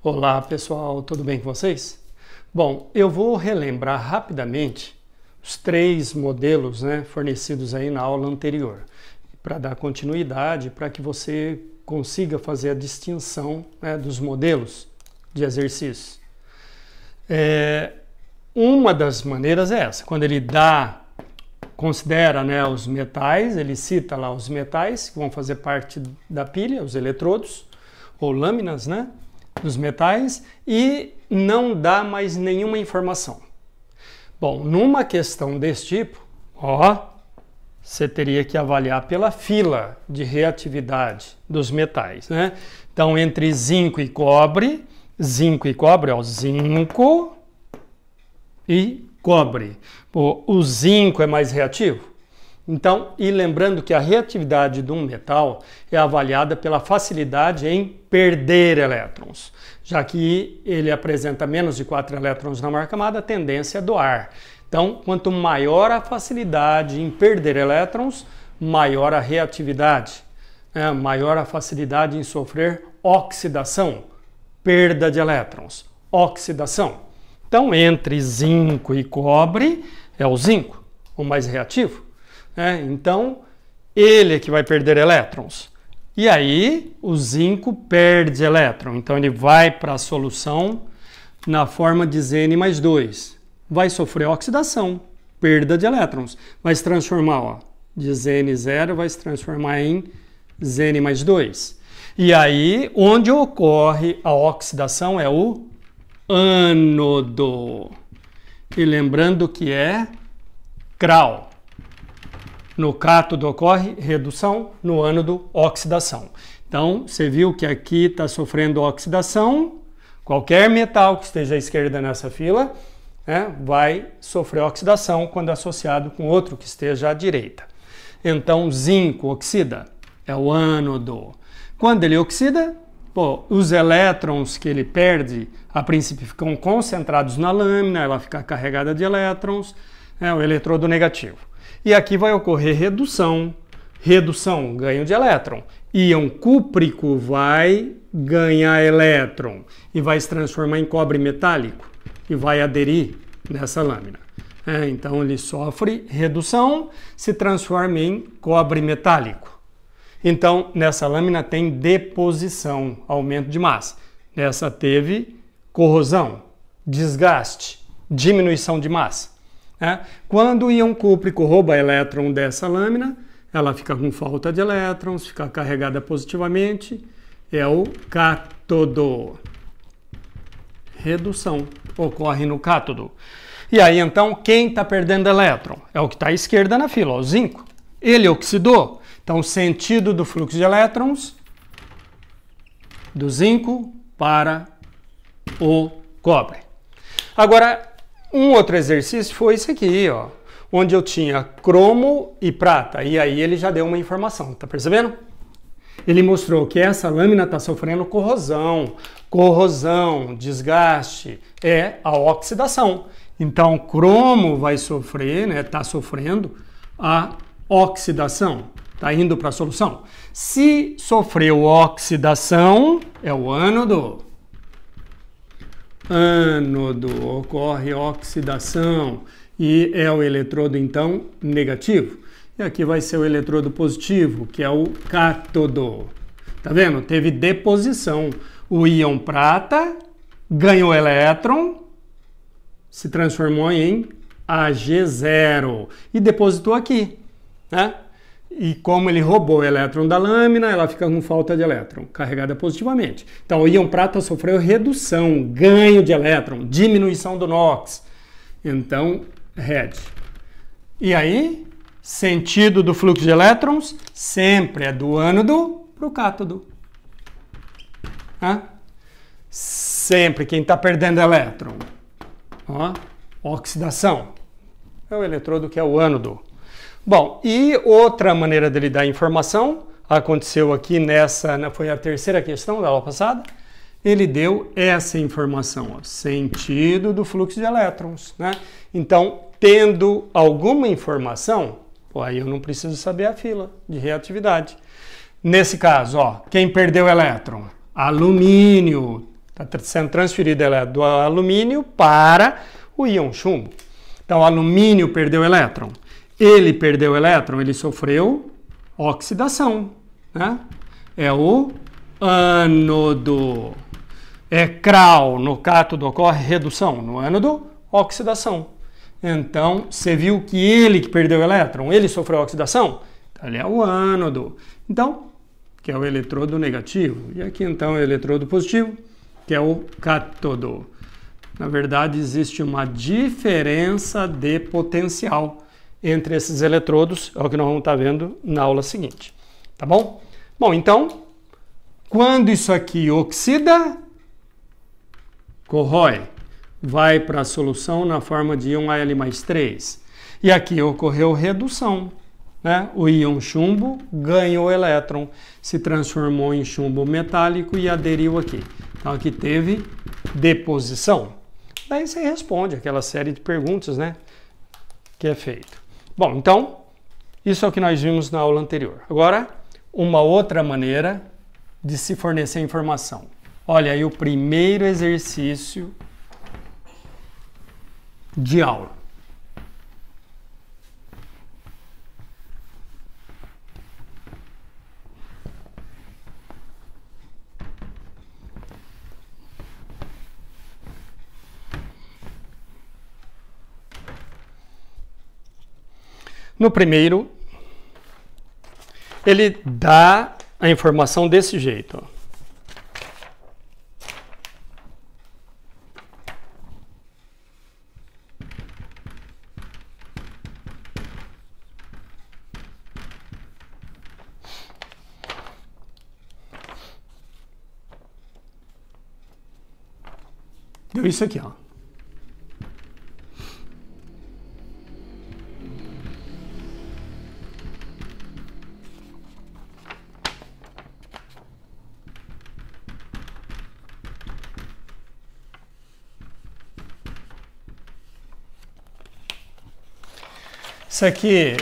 Olá pessoal, tudo bem com vocês? Bom, eu vou relembrar rapidamente os três modelos fornecidos aí na aula anterior, para dar continuidade, para que você consiga fazer a distinção dos modelos de exercícios. Uma das maneiras é essa, quando ele considera os metais, ele cita lá os metais que vão fazer parte da pilha, os eletrodos ou lâminas, dos metais, e não dá mais nenhuma informação. Bom, numa questão desse tipo, você teria que avaliar pela fila de reatividade dos metais, Então, entre zinco e cobre é o zinco e cobre. O zinco é mais reativo? Então, e lembrando que a reatividade de um metal é avaliada pela facilidade em perder elétrons. Já que ele apresenta menos de 4 elétrons na maior camada, a tendência é doar. Então, quanto maior a facilidade em perder elétrons, maior a reatividade, maior a facilidade em sofrer oxidação, perda de elétrons, oxidação. Então, entre zinco e cobre é o zinco, o mais reativo. Então, ele é que vai perder elétrons. E aí, o zinco perde elétron. Então, ele vai para a solução na forma de Zn mais 2. Vai sofrer oxidação, perda de elétrons. Vai se transformar, de Zn0 vai se transformar em Zn mais 2. E aí, onde ocorre a oxidação é o ânodo. E lembrando que é grau. No cátodo ocorre redução, no ânodo oxidação. Então, você viu que aqui está sofrendo oxidação. Qualquer metal que esteja à esquerda nessa fila vai sofrer oxidação quando associado com outro que esteja à direita. Então, zinco oxida, é o ânodo. Quando ele oxida, os elétrons que ele perde, a princípio ficam concentrados na lâmina, ela fica carregada de elétrons, o eletrodo negativo. E aqui vai ocorrer redução, ganho de elétron. Íon cúprico vai ganhar elétron e vai se transformar em cobre metálico e vai aderir nessa lâmina. Então ele sofre redução, se transforma em cobre metálico. Então nessa lâmina tem deposição, aumento de massa. Nessa teve corrosão, desgaste, diminuição de massa. Quando o íon cúprico rouba elétron dessa lâmina, ela fica com falta de elétrons, fica carregada positivamente, é o cátodo. Redução ocorre no cátodo. E aí então, quem está perdendo elétron? É o que está à esquerda na fila, o zinco. Ele oxidou. Então, o sentido do fluxo de elétrons do zinco para o cobre. Agora, um outro exercício foi esse aqui, onde eu tinha cromo e prata. E aí ele já deu uma informação, tá percebendo? Ele mostrou que essa lâmina está sofrendo corrosão, desgaste, é a oxidação. Então, cromo vai sofrer, está sofrendo a oxidação, está indo para a solução. Se sofreu oxidação, é o ânodo. Ocorre oxidação e é o eletrodo então negativo. E aqui vai ser o eletrodo positivo, que é o cátodo. Tá vendo? Teve deposição. O íon prata ganhou elétron, se transformou em Ag0 e depositou aqui, E como ele roubou o elétron da lâmina, ela fica com falta de elétron, carregada positivamente. Então, o íon prata sofreu redução, ganho de elétron, diminuição do NOx. Então, Red. E aí, sentido do fluxo de elétrons sempre é do ânodo para o cátodo. Sempre quem está perdendo elétron. Oxidação. É o eletrodo que é o ânodo. Bom, e outra maneira dele dar informação, aconteceu aqui foi a terceira questão da aula passada, ele deu essa informação, sentido do fluxo de elétrons, Então, tendo alguma informação, aí eu não preciso saber a fila de reatividade. Nesse caso, quem perdeu elétron? Alumínio, Está sendo transferido do alumínio para o íon chumbo. Então, o alumínio perdeu elétron. Ele perdeu elétron, ele sofreu oxidação, né? É o ânodo. É CRAO, no cátodo ocorre redução, no ânodo, oxidação. Então, você viu que ele que perdeu o elétron, ele sofreu oxidação? Então, ele é o ânodo. Então, que é o eletrodo negativo. E aqui, então, é o eletrodo positivo, que é o cátodo. Na verdade, existe uma diferença de potencial entre esses eletrodos, é o que nós vamos estar vendo na aula seguinte. Tá bom? Bom, então, quando isso aqui oxida, corrói, vai para a solução na forma de íon Al+3. E aqui ocorreu redução, né? O íon chumbo ganhou elétron, se transformou em chumbo metálico e aderiu aqui. Então aqui teve deposição. Daí você responde aquela série de perguntas, né, que é feito. Bom, então, isso é o que nós vimos na aula anterior. Agora, uma outra maneira de se fornecer informação. Olha aí o primeiro exercício de aula. No primeiro, ele dá a informação desse jeito. Ó. Deu isso aqui, ó. Isso aqui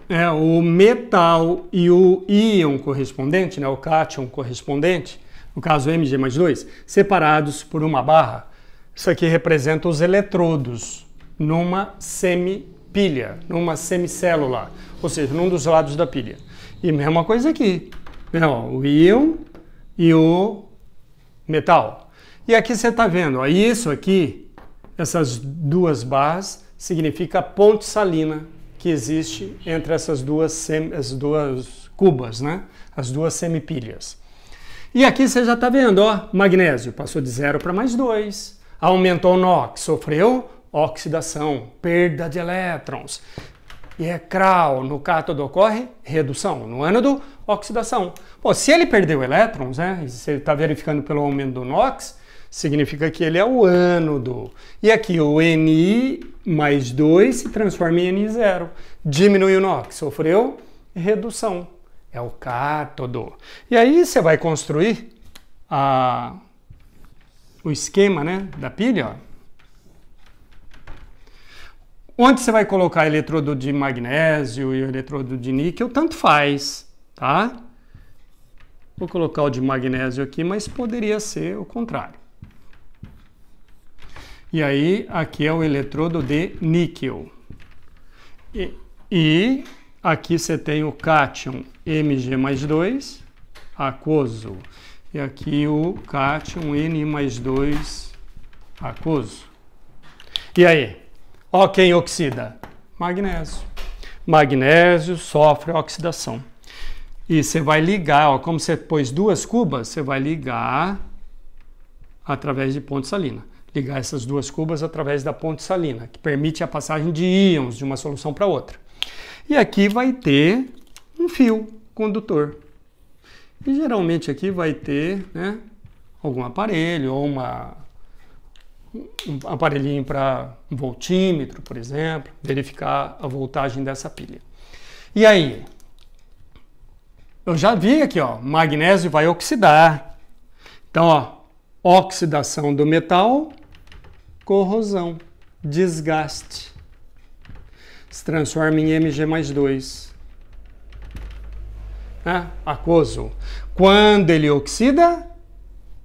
é o metal e o íon correspondente, né, o cátion correspondente, no caso Mg+2, separados por uma barra. Isso aqui representa os eletrodos numa semipilha, numa semicélula, ou seja, num dos lados da pilha. E mesma coisa aqui, né, ó, o íon e o metal. E aqui você está vendo, ó, isso aqui, essas duas barras, significa a ponte salina que existe entre essas duas cubas, né? As duas semipilhas. E aqui você já está vendo, ó, magnésio passou de 0 para +2, aumentou o NOx, sofreu oxidação, perda de elétrons. E é CRAO, no cátodo ocorre redução, no ânodo, oxidação. Bom, se ele perdeu elétrons, né? Se ele está verificando pelo aumento do NOx, significa que ele é o ânodo. E aqui o Ni+2 se transforma em Ni0. Diminui o NOx, sofreu redução. É o cátodo. E aí você vai construir o esquema, né, da pilha. Ó. Onde você vai colocar eletrodo de magnésio e o eletrodo de níquel, tanto faz, tá? Vou colocar o de magnésio aqui, mas poderia ser o contrário. E aí, aqui é o eletrodo de níquel. E aqui você tem o cátion Mg+2 aquoso. E aqui o cátion Ni+2 aquoso. E aí? Ó quem oxida? Magnésio. Magnésio sofre oxidação. E você vai ligar, ó, como você pôs duas cubas, você vai ligar através de ponte salina. Ligar essas duas cubas através da ponte salina, que permite a passagem de íons de uma solução para outra. E aqui vai ter um fio condutor. E geralmente aqui vai ter, né, algum aparelho ou um aparelhinho para um voltímetro, por exemplo, verificar a voltagem dessa pilha. E aí? Eu já vi aqui, ó, magnésio vai oxidar. Então, ó, oxidação do metal, corrosão, desgaste. Se transforma em Mg+2. Né? Aquoso. Quando ele oxida,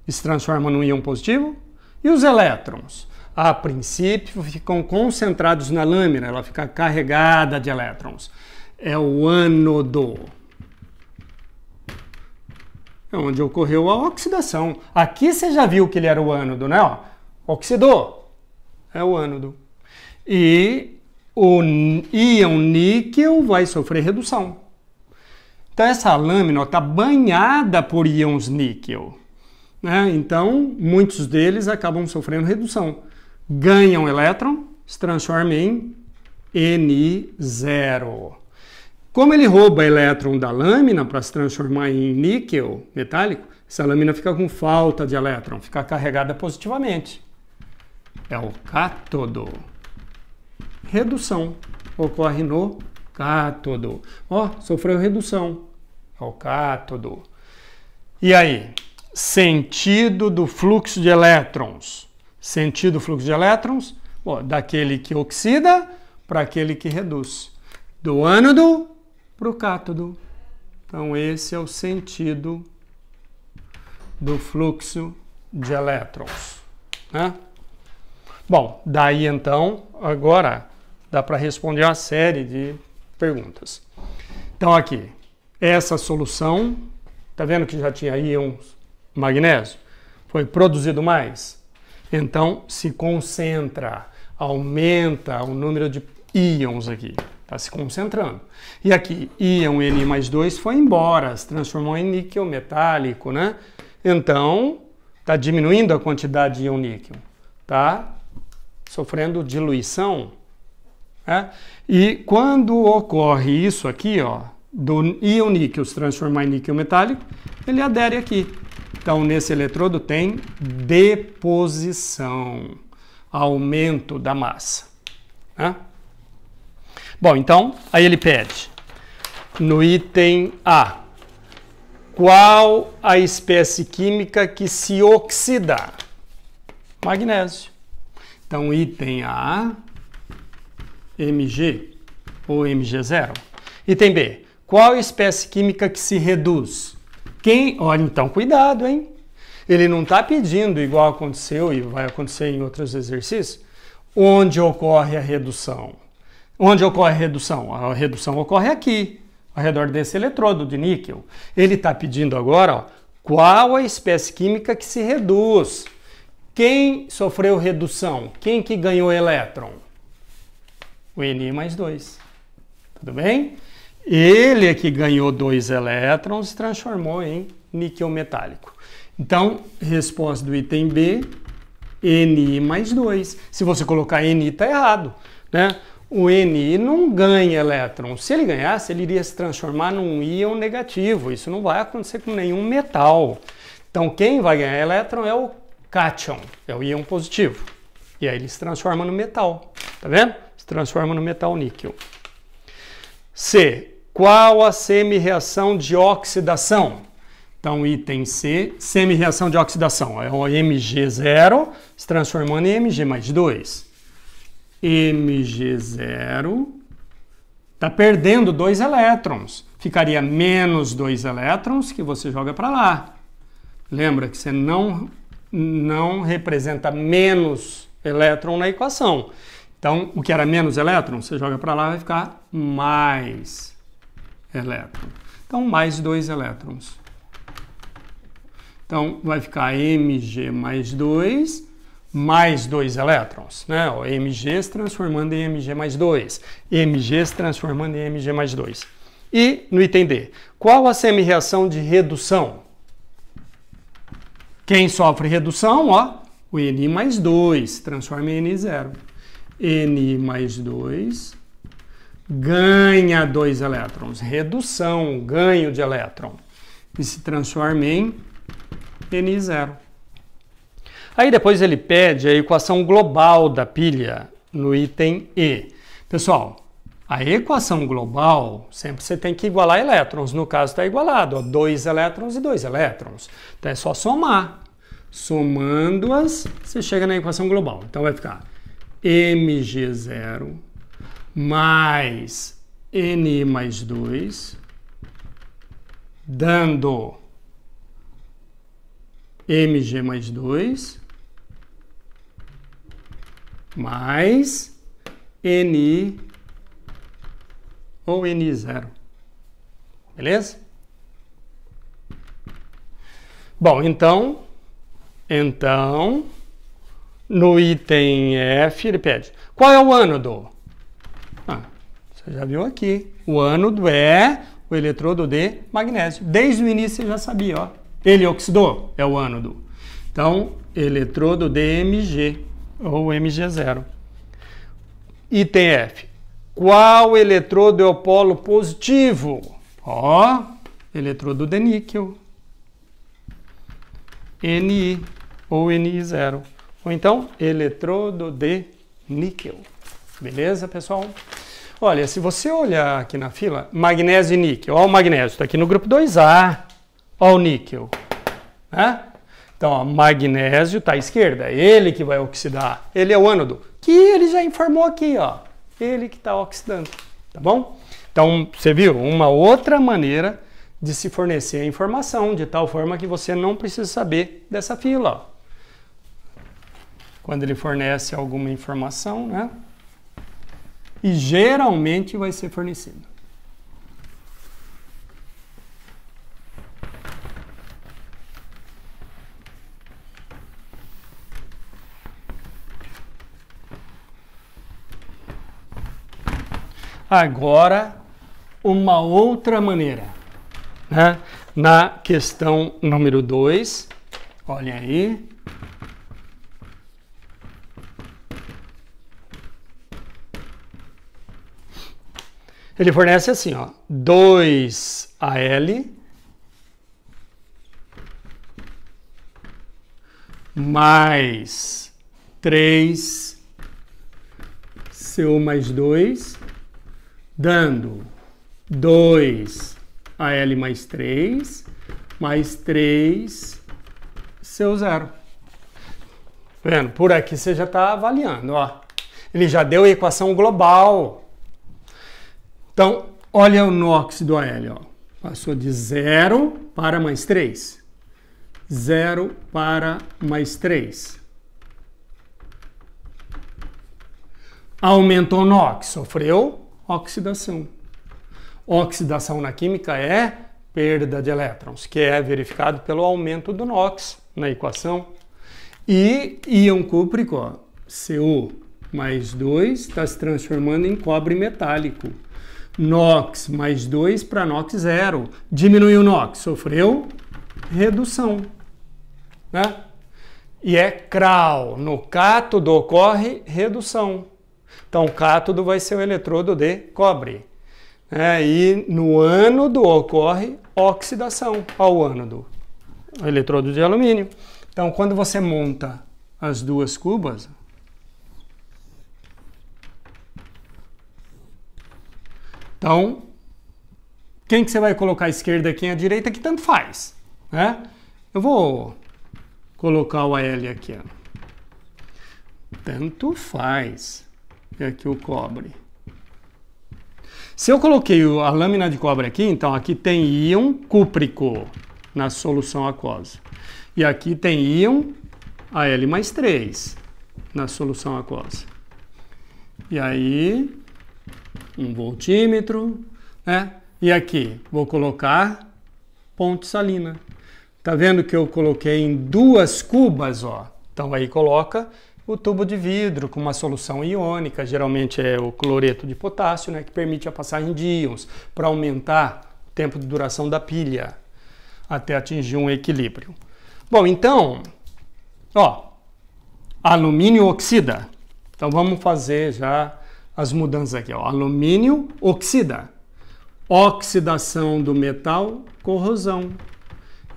e se transforma num íon positivo. E os elétrons? A princípio ficam concentrados na lâmina, ela fica carregada de elétrons. É o ânodo. É onde ocorreu a oxidação. Aqui você já viu que ele era o ânodo, né? Ó, oxidou. É o ânodo. E o íon níquel vai sofrer redução. Então essa lâmina está banhada por íons níquel, né? Então muitos deles acabam sofrendo redução. Ganham elétron, se transforma em Ni0. Como ele rouba elétron da lâmina para se transformar em níquel metálico, essa lâmina fica com falta de elétron, fica carregada positivamente. É o cátodo. Redução ocorre no cátodo. Ó, sofreu redução. É o cátodo. E aí? Sentido do fluxo de elétrons. Sentido do fluxo de elétrons, ó, daquele que oxida para aquele que reduz. Do ânodo para o cátodo. Então esse é o sentido do fluxo de elétrons, né? Bom, daí então, agora dá para responder uma série de perguntas. Então aqui, essa solução, tá vendo que já tinha íons magnésio? Foi produzido mais? Então se concentra, aumenta o número de íons aqui, está se concentrando. E aqui, íon Ni+2 foi embora, se transformou em níquel metálico, né? Então, está diminuindo a quantidade de íon níquel, tá sofrendo diluição, né? E quando ocorre isso aqui, ó, do íon níquel se transformar em níquel metálico, ele adere aqui. Então, nesse eletrodo tem deposição, aumento da massa, né? Bom, então, aí ele pede, no item A, qual a espécie química que se oxida? Magnésio. Então, item A, Mg ou Mg0. Item B, qual a espécie química que se reduz? Olha, então, cuidado, hein? Ele não está pedindo, igual aconteceu e vai acontecer em outros exercícios, onde ocorre a redução. Onde ocorre a redução? A redução ocorre aqui, ao redor desse eletrodo de níquel. Ele está pedindo agora, ó, qual a espécie química que se reduz? Quem sofreu redução? Quem que ganhou elétron? O Ni+2. Tudo bem? Ele é que ganhou 2 elétrons e transformou em níquel metálico. Então, resposta do item B, Ni+2. Se você colocar Ni, está errado, né? O Ni não ganha elétron. Se ele ganhasse, ele iria se transformar num íon negativo. Isso não vai acontecer com nenhum metal. Então, quem vai ganhar elétron é o cátion, é o íon positivo. E aí ele se transforma no metal. Tá vendo? Se transforma no metal níquel. C. Qual a semi-reação de oxidação? Então, item C, semi-reação de oxidação. É o Mg0 se transformando em Mg+2. Mg0 está perdendo 2 elétrons. Ficaria menos 2 elétrons que você joga para lá. Lembra que você não representa menos elétron na equação. Então, o que era menos elétron, você joga para lá, vai ficar mais elétron. Então, mais 2 elétrons. Então, vai ficar Mg+2 mais 2 elétrons, né? O Mg se transformando em Mg+2. Mg se transformando em Mg+2. E, no item D, qual a semi-reação de redução? Quem sofre redução, ó, o Ni+2 se transforma em Ni0. Ni+2 ganha 2 elétrons. Redução, ganho de elétron. E se transforma em Ni0. Aí depois ele pede a equação global da pilha no item E. Pessoal, a equação global, sempre você tem que igualar elétrons. No caso está igualado, 2 elétrons e 2 elétrons. Então é só somar. Somando-as, você chega na equação global. Então vai ficar Mg0 mais Ni+2 dando Mg mais 2 mais Ni ou Ni0. Beleza? Bom, então, no item F, ele pede, qual é o ânodo? Você já viu aqui. O ânodo é o eletrodo de magnésio. Desde o início você já sabia, ó. Ele oxidou, é o ânodo. Então, eletrodo de Mg, ou Mg0. Item F. Qual eletrodo é o polo positivo? Ó, eletrodo de níquel. Ni ou Ni0. Ou então, eletrodo de níquel. Beleza, pessoal? Olha, se você olhar aqui na fila, magnésio e níquel. Ó, o magnésio está aqui no grupo 2A. Ó, o níquel. Né? Então, ó, magnésio está à esquerda. É ele que vai oxidar. Ele é o ânodo. Que ele já informou aqui, ó. Ele que está oxidando. Tá bom? Então, você viu? Uma outra maneira de se fornecer a informação, de tal forma que você não precisa saber dessa fila. Ó. Quando ele fornece alguma informação, né? E geralmente vai ser fornecido. Agora, uma outra maneira, né? Na questão número 2, olha aí. Ele fornece assim, ó, 2Al mais 3CO mais 2, dando 2Al mais 3 mais 3CO0. Vendo? Por aqui você já está avaliando, ó. Ele já deu a equação global. Então, olha o NOx do Al, ó. Passou de 0 para mais 3. 0 para mais 3. Aumentou o NOx, sofreu oxidação. Oxidação na química é perda de elétrons, que é verificado pelo aumento do NOx na equação. E íon cúprico, ó, Cu mais 2, está se transformando em cobre metálico. NOx mais 2 para NOx 0. Diminuiu o NOx, sofreu redução. Né? E é CRAL. No cátodo ocorre redução. Então, o cátodo vai ser o eletrodo de cobre. E no ânodo ocorre oxidação ao ânodo, o eletrodo de alumínio. Então, quando você monta as duas cubas, então, quem que você vai colocar à esquerda e quem à direita, que tanto faz. Né? Eu vou colocar o Al aqui. Ó. Tanto faz. E aqui o cobre. Se eu coloquei a lâmina de cobre aqui, então aqui tem íon cúprico na solução aquosa. E aqui tem íon Al mais 3 na solução aquosa. E aí, 1 voltímetro, né? E aqui, vou colocar ponte salina. Tá vendo que eu coloquei em duas cubas, ó? Então aí coloca o tubo de vidro com uma solução iônica, geralmente é o cloreto de potássio, né, que permite a passagem de íons para aumentar o tempo de duração da pilha até atingir um equilíbrio. Bom, então, ó, alumínio oxida. Então vamos fazer já as mudanças aqui, ó. Alumínio oxida. Oxidação do metal, corrosão.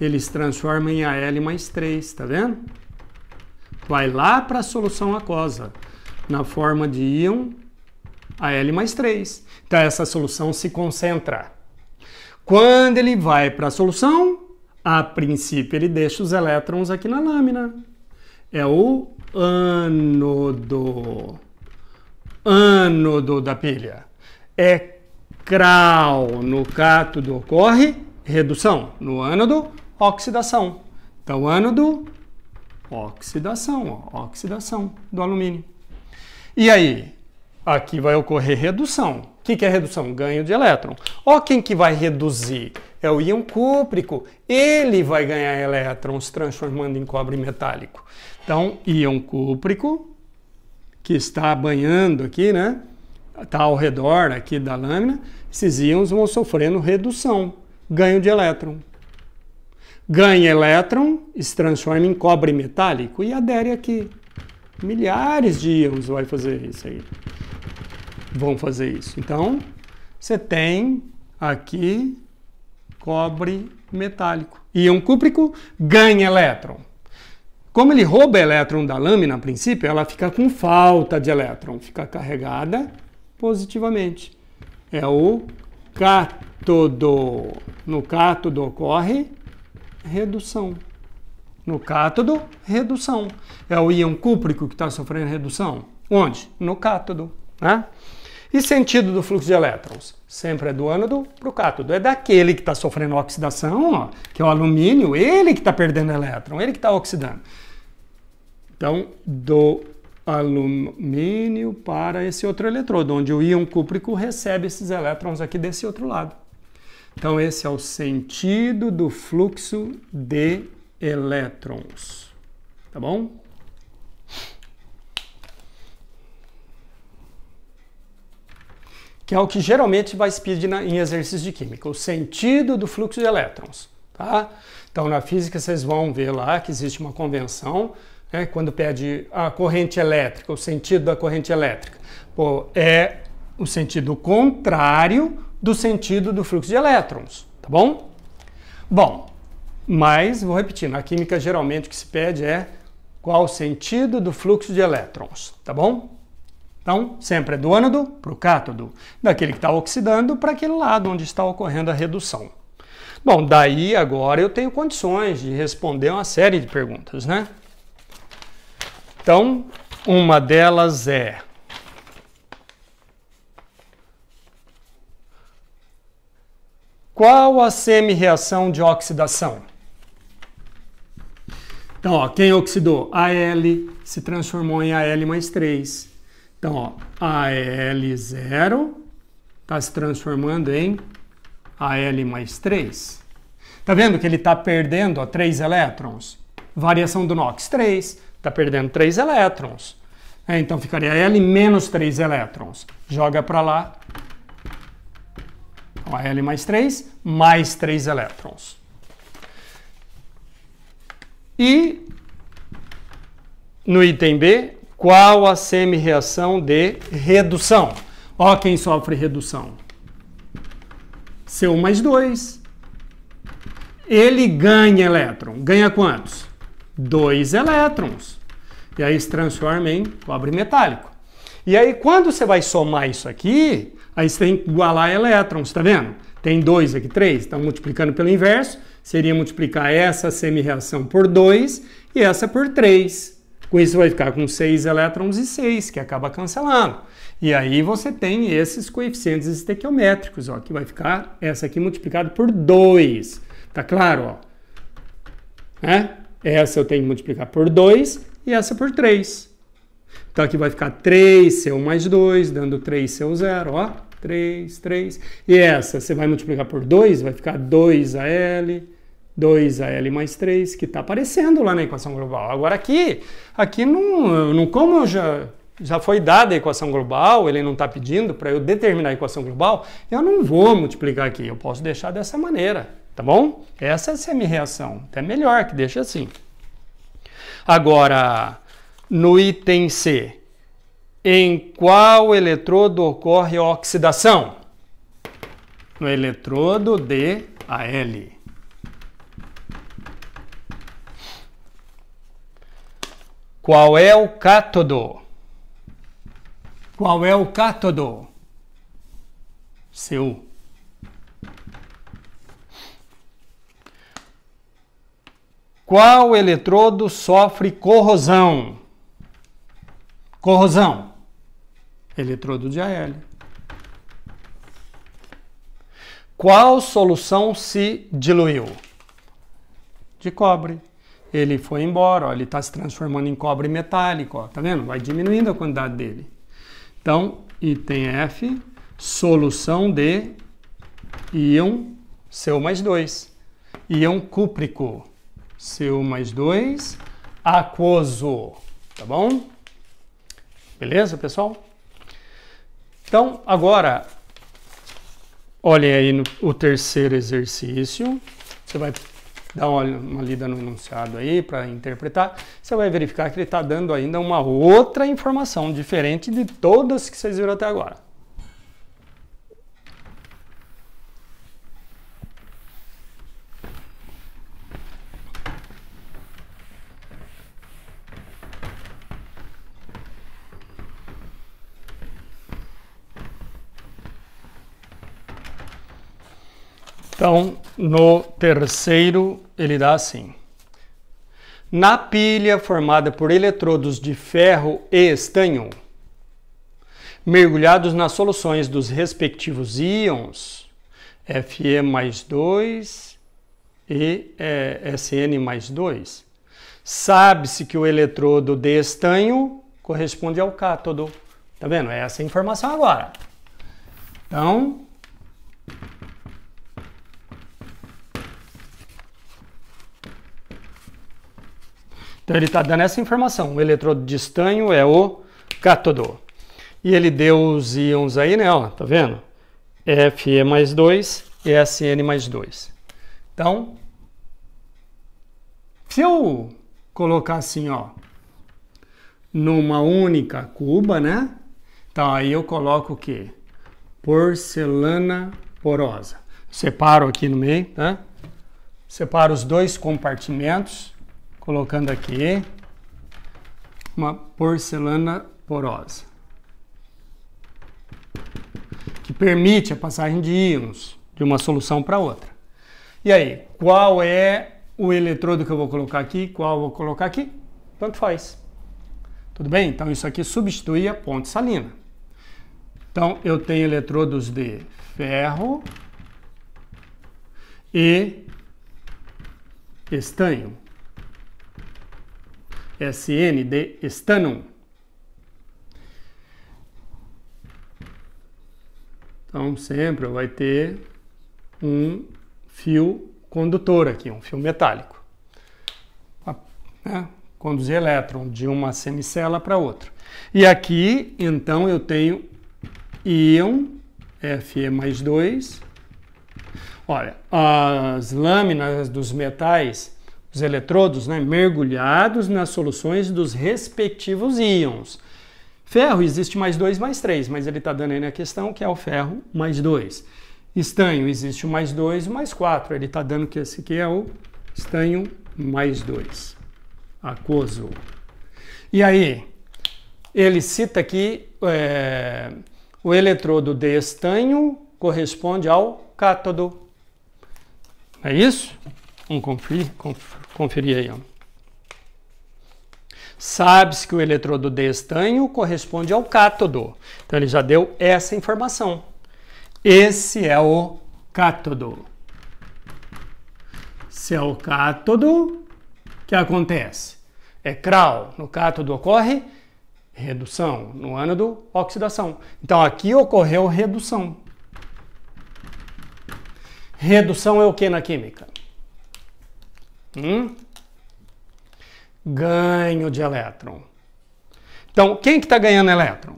Ele se transforma em Al mais 3, tá vendo? Vai lá para a solução aquosa, na forma de íon Al mais 3. Então, essa solução se concentra. Quando ele vai para a solução, a princípio ele deixa os elétrons aqui na lâmina. É o ânodo. Ânodo da pilha. É CRAL. No cátodo ocorre redução. No ânodo, oxidação. Então, ânodo, oxidação, ó, oxidação do alumínio. E aí, aqui vai ocorrer redução. O que é redução? Ganho de elétron. Ó, quem que vai reduzir? É o íon cúprico. Ele vai ganhar elétrons transformando em cobre metálico. Então, íon cúprico, que está banhando aqui, né? Está ao redor aqui da lâmina, esses íons vão sofrendo redução, ganho de elétron. Ganha elétron, se transforma em cobre metálico e adere aqui. Milhares de íons vai fazer isso aí. Vão fazer isso. Então, você tem aqui cobre metálico. Íon cúprico ganha elétron. Como ele rouba elétron da lâmina, a princípio, ela fica com falta de elétron, fica carregada positivamente. É o cátodo. No cátodo ocorre redução. No cátodo, redução. É o íon cúprico que está sofrendo redução. Onde? No cátodo. Né? E sentido do fluxo de elétrons? Sempre é do ânodo para o cátodo. É daquele que está sofrendo oxidação, ó, que é o alumínio, ele que está perdendo elétron, ele que está oxidando. Então, do alumínio para esse outro eletrodo, onde o íon cúprico recebe esses elétrons aqui desse outro lado. Então, esse é o sentido do fluxo de elétrons. Tá bom? Que é o que geralmente vai se pedir em exercício de química, o sentido do fluxo de elétrons. Tá? Então, na física, vocês vão ver lá que existe uma convenção, né, quando pede a corrente elétrica, o sentido da corrente elétrica. Pô, é o sentido contrário do sentido do fluxo de elétrons, tá bom? Bom, mas, vou repetir, na química, geralmente, o que se pede é qual o sentido do fluxo de elétrons, tá bom? Então, sempre é do ânodo para o cátodo, daquele que está oxidando para aquele lado onde está ocorrendo a redução. Bom, daí agora eu tenho condições de responder uma série de perguntas, né? Então, uma delas é: qual a semi-reação de oxidação? Então, ó, quem oxidou? Al se transformou em Al mais 3. Então, ó, Al0 está se transformando em Al mais 3. Tá vendo que ele está perdendo 3 elétrons? Variação do NOx, 3. Está perdendo 3 elétrons. Então, ficaria Al menos 3 elétrons. Joga para lá. Então, Al mais 3 elétrons. E, no item B, qual a semi-reação de redução? Ó quem sofre redução. C1 mais 2. Ele ganha elétron. Ganha quantos? 2 elétrons. E aí se transforma em cobre metálico. E aí quando você vai somar isso aqui, aí você tem que igualar elétrons, tá vendo? Tem 2 aqui, 3. Então multiplicando pelo inverso, seria multiplicar essa semi-reação por 2 e essa por 3. Com isso vai ficar com 6 elétrons e 6, que acaba cancelando. E aí você tem esses coeficientes estequiométricos, ó, que vai ficar essa aqui multiplicada por 2. Tá claro, ó? Né? Essa eu tenho que multiplicar por 2 e essa por 3. Então aqui vai ficar 3C1 mais 2, dando 3C0, ó. 3, 3. E essa você vai multiplicar por 2, vai ficar 2AL, 2AL mais 3, que está aparecendo lá na equação global. Agora aqui não como já foi dada a equação global, ele não está pedindo para eu determinar a equação global, eu não vou multiplicar aqui, eu posso deixar dessa maneira. Tá bom? Essa é a semi-reação. Até melhor que deixa assim. Agora, no item C, em qual eletrodo ocorre a oxidação? No eletrodo de Al. Qual é o cátodo? Qual é o cátodo? Cu. Qual eletrodo sofre corrosão? Corrosão. Eletrodo de Al. Qual solução se diluiu? De cobre. ele foi embora, ó, ele está se transformando em cobre metálico, ó, tá vendo? Vai diminuindo a quantidade dele. Então, item F, solução de íon CO+2. Íon cúprico, CO+2, aquoso, tá bom? Beleza, pessoal? Então, agora, olhem aí o terceiro exercício. Você vai dar uma lida no enunciado aí para interpretar. Você vai verificar que ele está dando ainda uma outra informação diferente de todas que vocês viram até agora. Então, no terceiro, ele dá assim. Na pilha formada por eletrodos de ferro e estanho, mergulhados nas soluções dos respectivos íons Fe+2 e Sn+2, sabe-se que o eletrodo de estanho corresponde ao cátodo. Tá vendo? Essa é a informação agora. Então, ele está dando essa informação. O eletrodo de estanho é o cátodo. E ele deu os íons aí, né? Ó, tá vendo? Fe+2 e Sn+2. Então, se eu colocar assim, ó, numa única cuba, né? Então, aí eu coloco o quê? Porcelana porosa. Separo aqui no meio, né? Separo os dois compartimentos. Colocando aqui uma porcelana porosa, que permite a passagem de íons de uma solução para outra. E aí, qual é o eletrodo que eu vou colocar aqui? Qual eu vou colocar aqui? Tanto faz. Tudo bem? Então isso aqui substitui a ponte salina. Então eu tenho eletrodos de ferro e estanho. Sn de estânio. Então sempre vai ter um fio condutor aqui, um fio metálico, né? Conduzir elétron de uma semicela para outra. E aqui, então, eu tenho íon Fe+2. Olha, as lâminas dos metais, os eletrodos, né, mergulhados nas soluções dos respectivos íons. Ferro existe +2, +3, mas ele está dando aí na questão que é o ferro +2. Estanho existe o +2 e +4. Ele está dando que esse aqui é o estanho +2. Aquoso. E aí, ele cita aqui o eletrodo de estanho corresponde ao cátodo. É isso? Vamos conferir aí. Ó. Sabe-se que o eletrodo de estanho corresponde ao cátodo. Então ele já deu essa informação. Esse é o cátodo. Se é o cátodo, o que acontece? É CRAO. No cátodo ocorre redução. No ânodo, oxidação. Então aqui ocorreu redução. Redução é o que na química? Ganho de elétron. Então, quem que está ganhando elétron?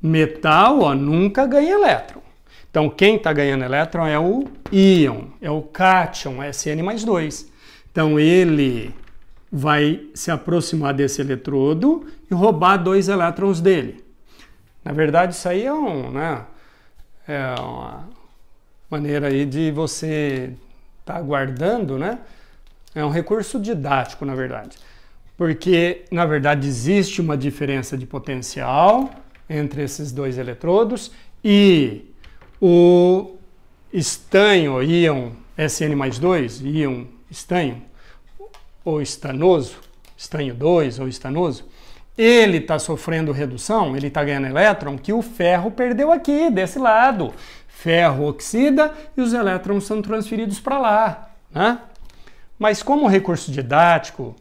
Metal, ó, nunca ganha elétron. Então, quem está ganhando elétron é o íon, é o cátion, Sn+2. Então, ele vai se aproximar desse eletrodo e roubar 2 elétrons dele. Na verdade, isso aí é uma maneira aí de você estar guardando, né? É um recurso didático, na verdade. Porque, na verdade, existe uma diferença de potencial entre esses 2 eletrodos e o estanho, íon Sn+2, íon estanho, ou estanoso, estanho 2 ou estanoso, ele está sofrendo redução, ele está ganhando elétron que o ferro perdeu aqui, desse lado. Ferro oxida e os elétrons são transferidos para lá, né? Mas como recurso didático,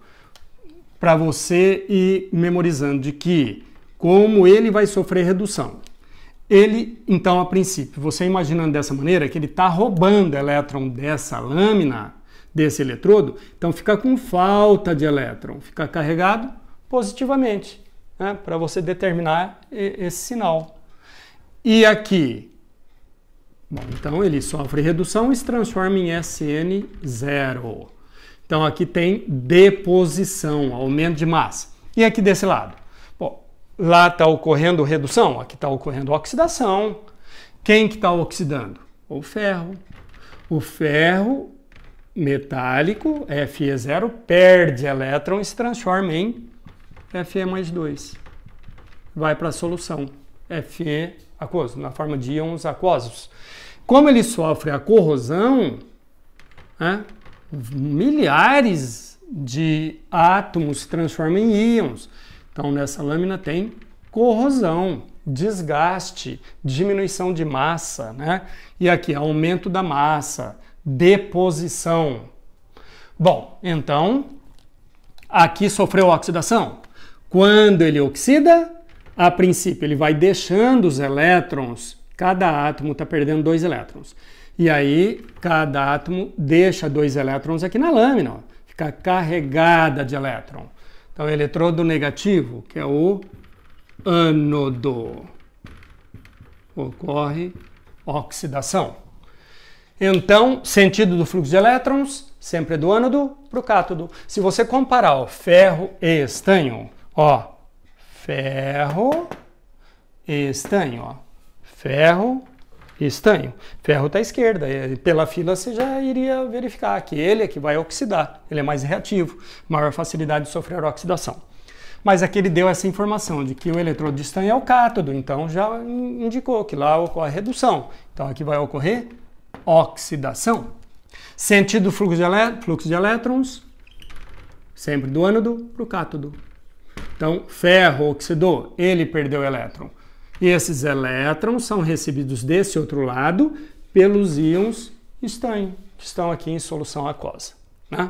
para você ir memorizando de que como ele vai sofrer redução. Ele, então, a princípio, você imaginando dessa maneira, que ele está roubando elétron dessa lâmina, desse eletrodo, então fica com falta de elétron, fica carregado positivamente, né, para você determinar esse sinal. E aqui, bom, então ele sofre redução e se transforma em SN0. Então aqui tem deposição, aumento de massa. E aqui desse lado? Bom, lá está ocorrendo redução, aqui está ocorrendo oxidação. Quem que está oxidando? O ferro. O ferro metálico, Fe0, perde elétron e se transforma em Fe mais 2. Vai para a solução, Fe aquoso, na forma de íons aquosos. Como ele sofre a corrosão, né, milhares de átomos se transformam em íons. Então, nessa lâmina tem corrosão, desgaste, diminuição de massa, né? E aqui, aumento da massa, deposição. Bom, então, aqui sofreu oxidação. Quando ele oxida, a princípio, ele vai deixando os elétrons, cada átomo está perdendo 2 elétrons. E aí, cada átomo deixa 2 elétrons aqui na lâmina, ó, fica carregada de elétron. Então, o eletrodo negativo, que é o ânodo, ocorre oxidação. Então, sentido do fluxo de elétrons, sempre do ânodo para o cátodo. Se você comparar ó, ferro e estanho, ó, ferro e estanho, ó, ferro e estanho. Ferro está à esquerda, e pela fila você já iria verificar que ele é que vai oxidar, ele é mais reativo, maior facilidade de sofrer oxidação. Mas aqui ele deu essa informação de que o eletrodo de estanho é o cátodo, então já indicou que lá ocorre redução. Então aqui vai ocorrer oxidação. Sentido do fluxo de elétrons, sempre do ânodo para o cátodo. Então, ferro oxidou, ele perdeu elétron. E esses elétrons são recebidos desse outro lado pelos íons estanho, que estão aqui em solução aquosa, né?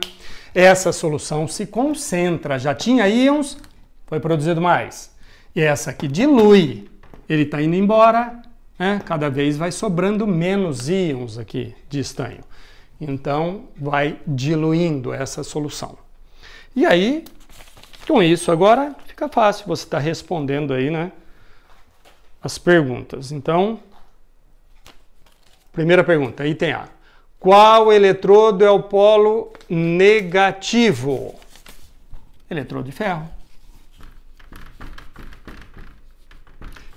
Essa solução se concentra, já tinha íons, foi produzido mais. E essa aqui dilui, ele está indo embora, né? Cada vez vai sobrando menos íons aqui de estanho. Então, vai diluindo essa solução. E aí, com isso agora, fica fácil você estar respondendo aí, né? As perguntas. Então, primeira pergunta, item A. Qual eletrodo é o polo negativo? Eletrodo de ferro.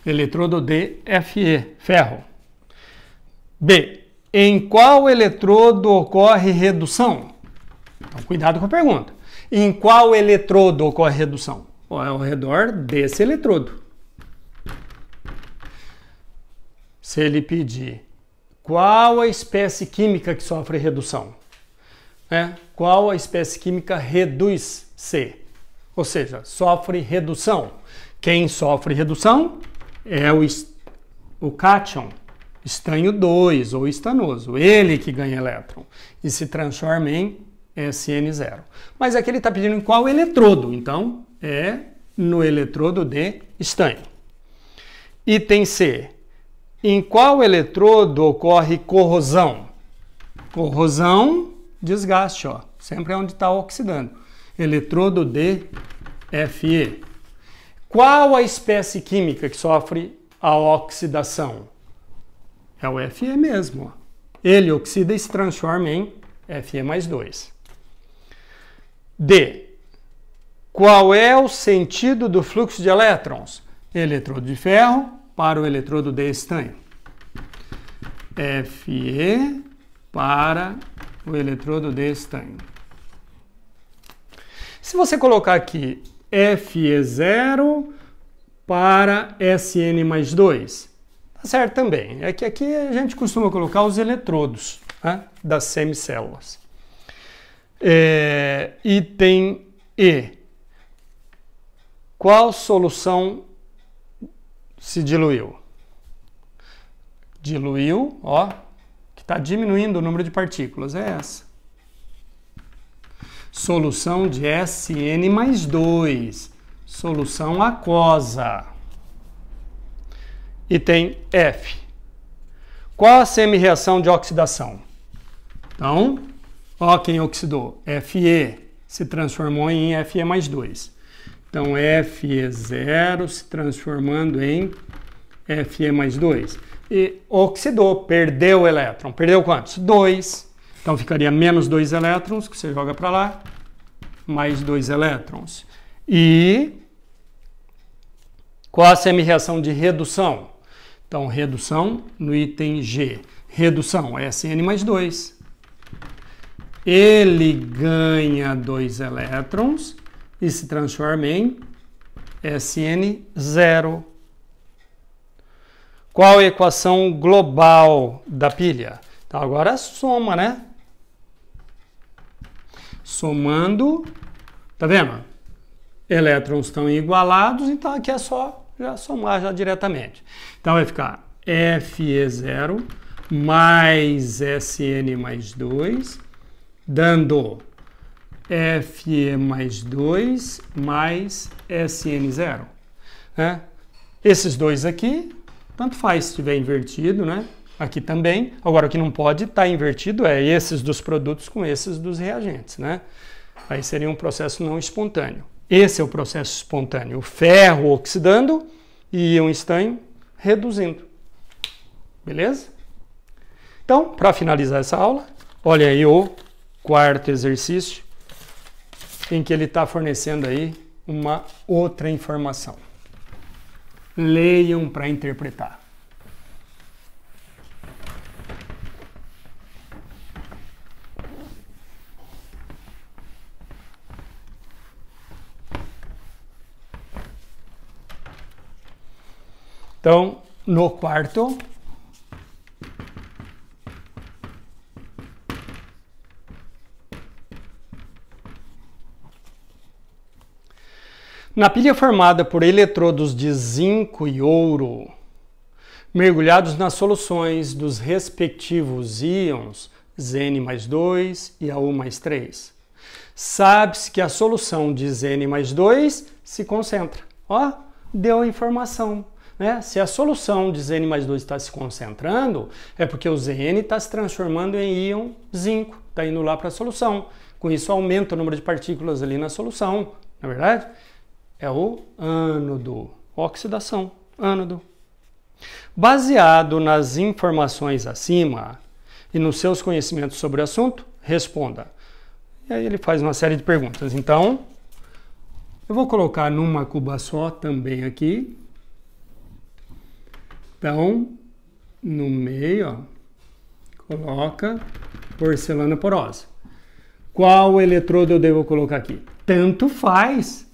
Eletrodo de Fe, ferro. B. Em qual eletrodo ocorre redução? Então, cuidado com a pergunta. Em qual eletrodo ocorre redução? É ao redor desse eletrodo. Se ele pedir qual a espécie química que sofre redução, né? Qual a espécie química reduz C? Ou seja, sofre redução. Quem sofre redução é o cátion, estanho 2 ou estanoso. Ele que ganha elétron e se transforma em SN0. Mas aqui ele está pedindo em qual eletrodo? Então, é no eletrodo de estanho. Item C. Em qual eletrodo ocorre corrosão? Corrosão, desgaste, ó. Sempre é onde está oxidando. Eletrodo de Fe. Qual a espécie química que sofre a oxidação? É o Fe mesmo, ó. Ele oxida e se transforma em Fe mais 2. D. Qual é o sentido do fluxo de elétrons? Eletrodo de ferro para o eletrodo de estanho. Fe para o eletrodo de estanho. Se você colocar aqui Fe0 para Sn mais 2, tá certo também. É que aqui a gente costuma colocar os eletrodos, né, das semicélulas. Item E. Qual solução se diluiu? Diluiu, ó, que está diminuindo o número de partículas, é essa. Solução de SN mais 2. Solução aquosa. E tem F. Qual a semi-reação de oxidação? Então, ó quem oxidou. Fe se transformou em Fe mais 2. Então, Fe0 se transformando em Fe mais 2. E oxidou, perdeu o elétron. Perdeu quantos? 2. Então, ficaria menos 2 elétrons, que você joga para lá, mais 2 elétrons. E qual a semi-reação de redução? Então, redução no item G. Redução, SN mais 2. Ele ganha 2 elétrons e se transforma em SN0. Qual a equação global da pilha? Então, agora soma, né? Somando, tá vendo? Elétrons estão igualados, então aqui é só já somar já diretamente. Então vai ficar Fe0 mais Sn mais 2, dando Fe mais 2 mais Sn0. Né? Esses dois aqui, tanto faz se estiver invertido, né? Aqui também. Agora, o que não pode estar invertido é esses dos produtos com esses dos reagentes, né? Aí seria um processo não espontâneo. Esse é o processo espontâneo. O ferro oxidando e o estanho reduzindo. Beleza? Então, para finalizar essa aula, olha aí o quarto exercício em que ele está fornecendo aí uma outra informação. Leiam para interpretar. Então, no quarto, na pilha formada por eletrodos de zinco e ouro, mergulhados nas soluções dos respectivos íons Zn mais 2 e Au mais 3, sabe-se que a solução de Zn mais 2 se concentra. Ó, deu a informação. Né? Se a solução de Zn mais 2 está se concentrando, é porque o Zn está se transformando em íon zinco, está indo lá para a solução. Com isso aumenta o número de partículas ali na solução, não é verdade? É o ânodo, oxidação, ânodo. Baseado nas informações acima e nos seus conhecimentos sobre o assunto, responda. E aí ele faz uma série de perguntas. Então, eu vou colocar numa cuba só também aqui. Então, no meio, ó, coloca porcelana porosa. Qual eletrodo eu devo colocar aqui? Tanto faz.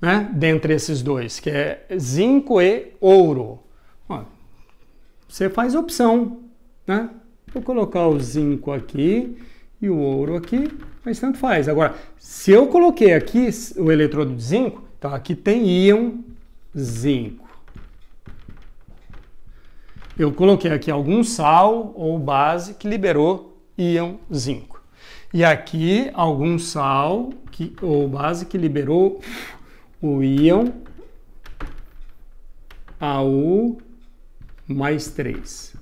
Né? Dentre esses dois, que é zinco e ouro. Ó, você faz opção. Né? Vou colocar o zinco aqui e o ouro aqui, mas tanto faz. Agora, se eu coloquei aqui o eletrodo de zinco, então aqui tem íon zinco. Eu coloquei aqui algum sal ou base que liberou íon zinco. E aqui algum sal ou base que liberou o íon Au mais 3.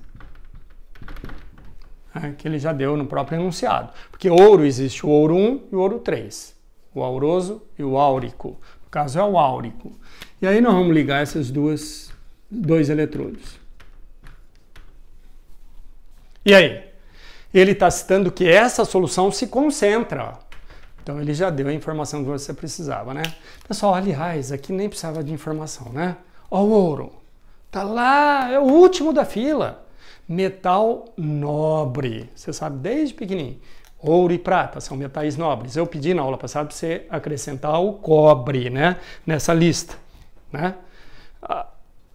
Que ele já deu no próprio enunciado. Porque ouro existe o ouro 1 e o ouro 3. O auroso e o áurico. No caso é o áurico. E aí nós vamos ligar esses dois eletrodos. E aí? Ele está citando que essa solução se concentra. Então ele já deu a informação que você precisava, né? Pessoal, aliás, aqui nem precisava de informação, né? Ó o ouro. Tá lá, é o último da fila. Metal nobre. Você sabe desde pequenininho. Ouro e prata são metais nobres. Eu pedi na aula passada para você acrescentar o cobre, né? Nessa lista. Né?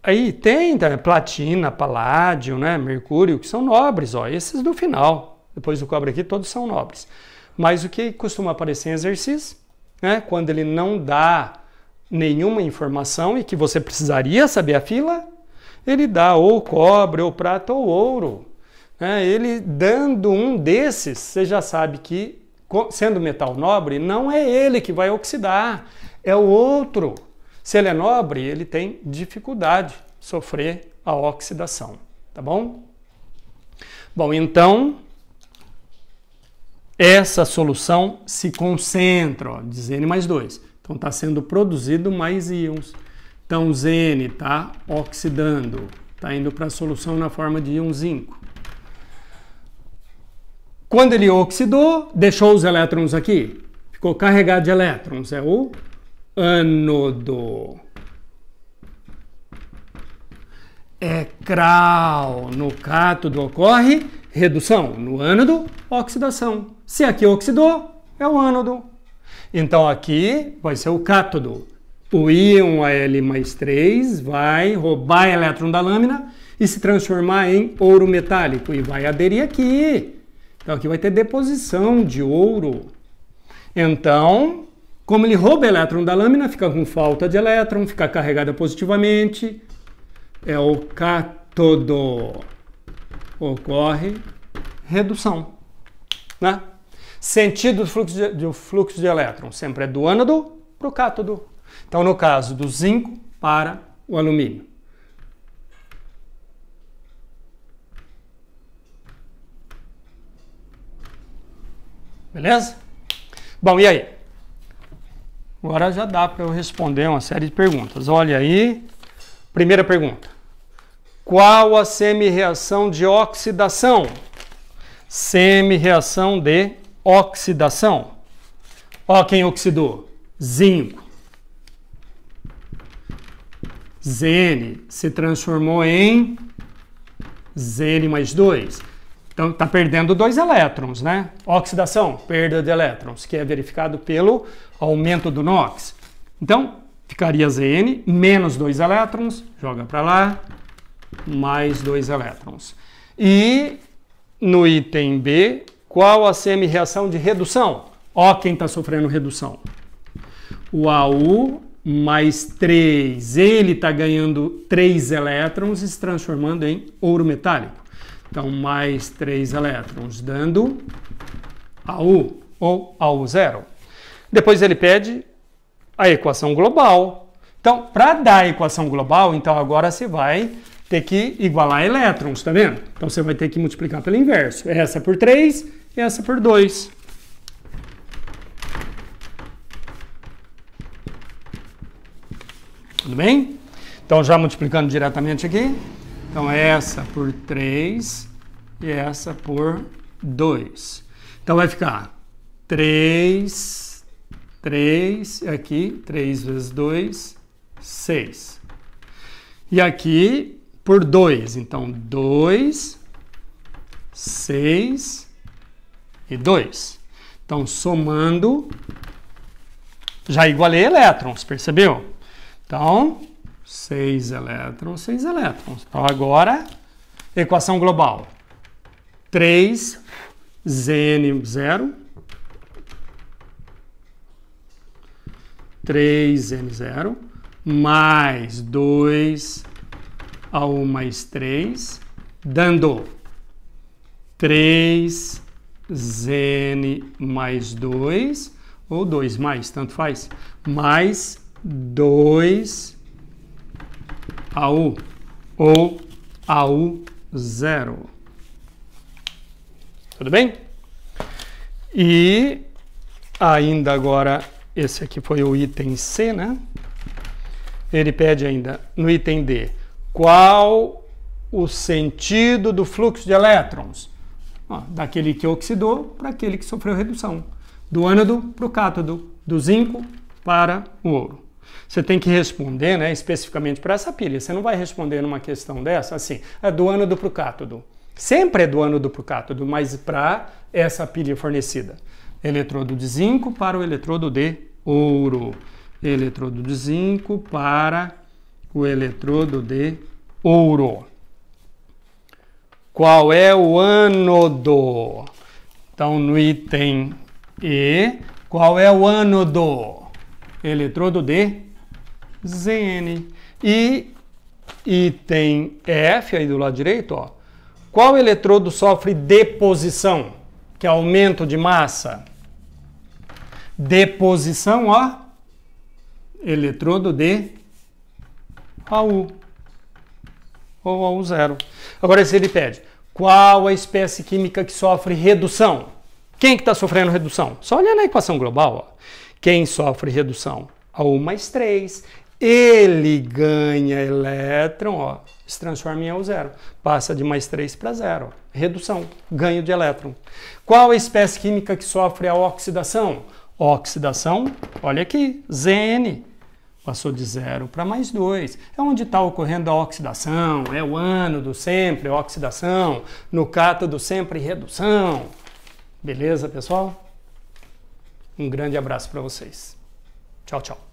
Aí tem platina, paládio, né? Mercúrio, que são nobres, ó, esses do final. Depois do cobre aqui, todos são nobres. Mas o que costuma aparecer em exercício, né? Quando ele não dá nenhuma informação e que você precisaria saber a fila, ele dá ou cobre, ou prata, ou ouro. Ele dando um desses, você já sabe que, sendo metal nobre, não é ele que vai oxidar, é o outro. Se ele é nobre, ele tem dificuldade de sofrer a oxidação, tá bom? Bom, então, essa solução se concentra, ó, de Zn mais 2. Então, está sendo produzido mais íons. Então, Zn está oxidando, está indo para a solução na forma de íon zinco. Quando ele oxidou, deixou os elétrons aqui. Ficou carregado de elétrons, é o ânodo. CRAL. No cátodo ocorre redução, no ânodo, oxidação. Se aqui oxidou, é o ânodo. Então aqui vai ser o cátodo. O íon Al mais 3 vai roubar elétron da lâmina e se transformar em ouro metálico e vai aderir aqui. Então aqui vai ter deposição de ouro. Então, como ele rouba elétron da lâmina, fica com falta de elétron, fica carregada positivamente. É o cátodo. Ocorre redução, né? Sentido do fluxo de elétrons sempre é do ânodo para o cátodo. Então, no caso do zinco para o alumínio. Beleza? Bom, e aí? Agora já dá para eu responder uma série de perguntas. Olha aí. Primeira pergunta. Qual a semi-reação de oxidação? Semi-reação de oxidação. Ó quem oxidou. Zinco. Zn se transformou em Zn mais 2. Então está perdendo 2 elétrons, né? Oxidação, perda de elétrons, que é verificado pelo aumento do NOx. Então, ficaria Zn menos 2 elétrons, joga para lá, mais 2 elétrons. E no item B, qual a semi-reação de redução? Ó quem está sofrendo redução. O Au mais 3, ele está ganhando 3 elétrons e se transformando em ouro metálico. Então, mais 3 elétrons, dando Au, ou Au0. Depois ele pede a equação global. Então, para dar a equação global, então agora você vai ter que igualar elétrons, tá vendo? Então, você vai ter que multiplicar pelo inverso. Essa por 3 e essa por 2. Tudo bem? Então, já multiplicando diretamente aqui. Então, essa por 3 e essa por 2. Então, vai ficar 3, aqui, 3 vezes 2, 6. E aqui, por 2. Então, 2, 6 e 2. Então, somando, já igualei elétrons, percebeu? Então, 6 elétrons, 6 elétrons. Então, agora, equação global. 3, Zn0, 3N0, mais 2 Au mais 3, dando 3 Zn mais 2, ou 2 mais, tanto faz, mais 2 Au, ou Au0. Tudo bem? E ainda agora, esse aqui foi o item C, né? Ele pede ainda, no item D, qual o sentido do fluxo de elétrons? Ó, daquele que oxidou para aquele que sofreu redução. Do ânodo para o cátodo, do zinco para o ouro. Você tem que responder, né, especificamente para essa pilha. Você não vai responder numa questão dessa assim, é do ânodo para o cátodo. Sempre é do ânodo para o cátodo, mas para essa pilha fornecida. Eletrodo de zinco para o eletrodo de ouro. Eletrodo de zinco para o eletrodo de ouro. Qual é o ânodo? Então, no item E, qual é o ânodo? Eletrodo de Zn. E item F, aí do lado direito, ó, Qual eletrodo sofre deposição, que é aumento de massa? Deposição, ó, eletrodo de AU ou AU0. Agora, se ele pede, qual a espécie química que sofre redução? Quem que está sofrendo redução? Só olha na equação global, ó. Quem sofre redução? AU mais 3. Ele ganha elétron, ó, se transforma em AU0. Passa de mais 3 para 0. Ó. Redução, ganho de elétron. Qual a espécie química que sofre a oxidação? Oxidação, olha aqui, Zn. Passou de 0 para mais 2. É onde está ocorrendo a oxidação, é o ánodo sempre, oxidação, no cátodo sempre redução. Beleza, pessoal? Um grande abraço para vocês. Tchau, tchau.